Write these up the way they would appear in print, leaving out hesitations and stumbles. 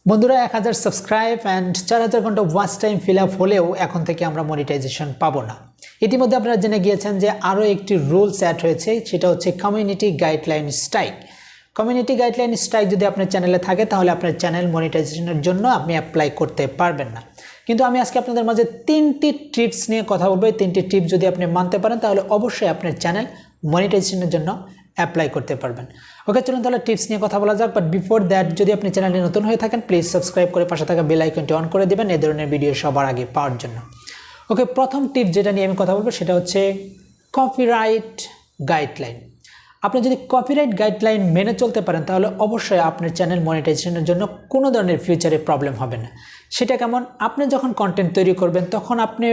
বন্ধুরা 1000 subscribe and 4000 ঘন্টা watch time fill up হলেও এখন থেকে আমরা মনিটাইজেশন পাবো না। ইতিমধ্যে আপনারা জেনে গিয়েছেন যে আরও একটি রুলস অ্যাড হয়েছে, সেটা হচ্ছে community guideline strike. Community guideline strike যদি আপনার চ্যানেলে থাকে তাহলে আপনার চ্যানেল মনিটাইজেশনের জন্য আপনি অ্যাপ্লাই করতে পারবেন না। কিন্তু আমি আজকে আপনাদের মাঝে 3টি টিপস নিয়ে কথা বলবো। এই 3টি টিপস যদি আপনি মানতে পারেন তাহলে অবশ্যই আপনার চ্যানেল মনিটাইজেশনের জন্য অ্যাপ্লাই করতে পারবেন। ওকে, চলুন তাহলে টিপস নিয়ে কথা বলা যাক। বাট বিফোর দ্যাট, যদি আপনি চ্যানেলে নতুন হয়ে থাকেন প্লিজ সাবস্ক্রাইব করে পাশে থাকা বেল আইকনটি অন করে দেবেন এই ধরনের ভিডিও সবার আগে পাওয়ার জন্য। ওকে, প্রথম টিপ যেটা নিয়ে আমি কথা বলবো সেটা হচ্ছে কপিরাইট গাইডলাইন। আপনি যদি কপিরাইট গাইডলাইন মেনে চলতে পারেন তাহলে অবশ্যই আপনার চ্যানেল মনিটাইজেশনের জন্য কোনো ধরনের ফিউচারে প্রবলেম হবে না। সেটা কেমন? আপনি যখন কন্টেন্ট তৈরি করবেন তখন আপনি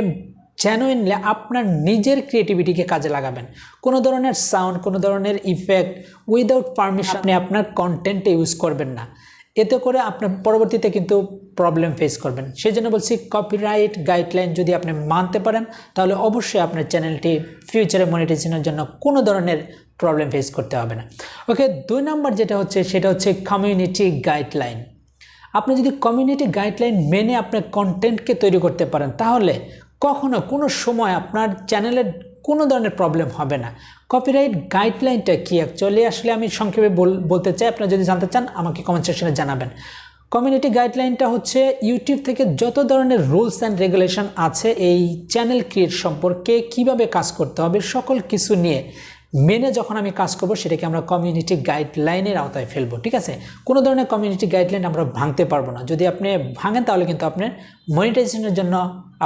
জেনুইনলি আপনার নিজের ক্রিয়েটিভিটিকে কাজে লাগাবেন। কোনো ধরনের সাউন্ড, কোনো ধরনের ইফেক্ট উইদাউট পারমিশন আপনি আপনার কন্টেন্টে ইউজ করবেন না। এতে করে আপনার পরবর্তীতে কিন্তু প্রবলেম ফেস করবেন। সেই জন্য বলছি, কপিরাইট গাইডলাইন যদি আপনি মানতে পারেন তাহলে অবশ্যই আপনার চ্যানেলটি ফিউচারে মনিটাইজেশনের জন্য কোনো ধরনের প্রবলেম ফেস করতে হবে না। ওকে, 2 নাম্বার যেটা হচ্ছে সেটা হচ্ছে কমিউনিটি গাইডলাইন। আপনি যদি কমিউনিটি গাইডলাইন মেনে আপনার কন্টেন্টকে তৈরি করতে পারেন তাহলে কখনো কোনো সময় আপনার চ্যানেলের কোনো ধরনের প্রবলেম হবে না। কপিরাইট গাইডলাইনটা কি অ্যাকচুয়ালি আসলে আমি সংক্ষেপে বলতে চাই। আপনারা যদি জানতে চান আমাকে কমেন্ট সেকশনে জানাবেন। কমিউনিটি গাইডলাইনটা হচ্ছে ইউটিউব থেকে যত ধরনের রুলস অ্যান্ড রেগুলেশন আছে এই চ্যানেল ক্রিয়েট সম্পর্কে কিভাবে কাজ করতে হবে সকল কিছু নিয়ে মেনে যখন আমি কাজ করব সেটাকে আমরা কমিউনিটি গাইডলাইনের আওতায় ফেলবো। ঠিক আছে, কোনো ধরনের কমিউনিটি গাইডলাইন আমরা ভাঙতে পারবো না। যদি আপনি ভাঙেন তাহলে কিন্তু আপনার মনিটাইজেশনের জন্য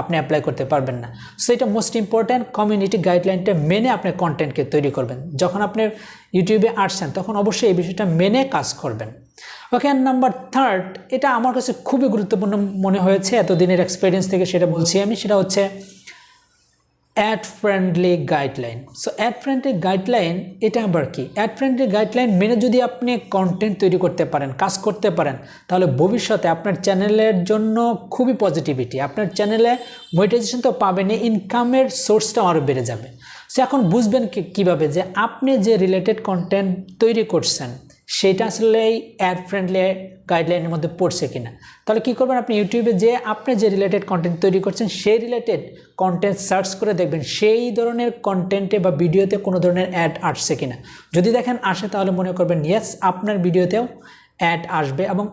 আপনি অ্যাপ্লাই করতে পারবেন না। সো এটা মোস্ট ইম্পর্ট্যান্ট, কমিউনিটি গাইডলাইনটা মেনে আপনার কন্টেন্টকে তৈরি করবেন। যখন আপনি ইউটিউবে আসছেন তখন অবশ্যই এই বিষয়টা মেনে কাজ করবেন। ওকে, নাম্বার 3, এটা আমার কাছে খুবই গুরুত্বপূর্ণ মনে হয়েছে এতদিনের এক্সপিরিয়েন্স থেকে সেটা বলছি আমি, সেটা হচ্ছে ad friendly guideline. So ad friendly guideline এটা আবার কি? অ্যাড ফ্রেন্ডলি গাইডলাইন মেনে যদি আপনি কন্টেন্ট তৈরি করতে পারেন, কাজ করতে পারেন, তাহলে ভবিষ্যতে আপনার চ্যানেলের জন্য খুবই পজিটিভিটি। আপনার চ্যানেলে মনিটাইজেশন তো পাবেনই, ইনকামের সোর্সটাও আরও বেড়ে যাবে। সো এখন বুঝবেন কীভাবে যে আপনি যে রিলেটেড কন্টেন্ট তৈরি করছেন সেটা আসলে অ্যাড ফ্রেন্ডলি গাইডলাইনের মধ্যে পড়ছে কিনা। তাহলে কী করবেন, আপনি ইউটিউবে যে আপনি যে রিলেটেড কন্টেন্ট তৈরি করছেন সেই রিলেটেড কন্টেন্ট সার্চ করে দেখবেন সেই ধরনের কন্টেন্টে বা ভিডিওতে কোনো ধরনের অ্যাড আসছে কিনা। যদি দেখেন আসে তাহলে মনে করবেন ইয়েস আপনার ভিডিওতেও অ্যাড আসবে। এবং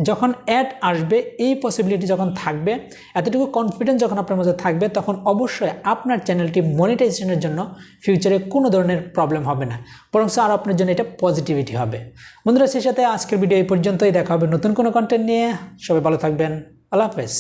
যখন অ্যাড আসবে এই পসিবিলিটি যখন থাকবে, এতটুকু কনফিডেন্স যখন আপনার মধ্যে থাকবে তখন অবশ্যই আপনার চ্যানেলটি মনিটাইজেশনের জন্য ফিউচারে কোনো ধরনের প্রবলেম হবে না, বরং আর আপনার জন্য এটা পজিটিভিটি হবে। বন্ধুরা, সেই সাথে আজকের ভিডিও এই পর্যন্তই। দেখা হবে নতুন কোনো কন্টেন্ট নিয়ে। সবাই ভালো থাকবেন। আল্লাহ হাফেজ।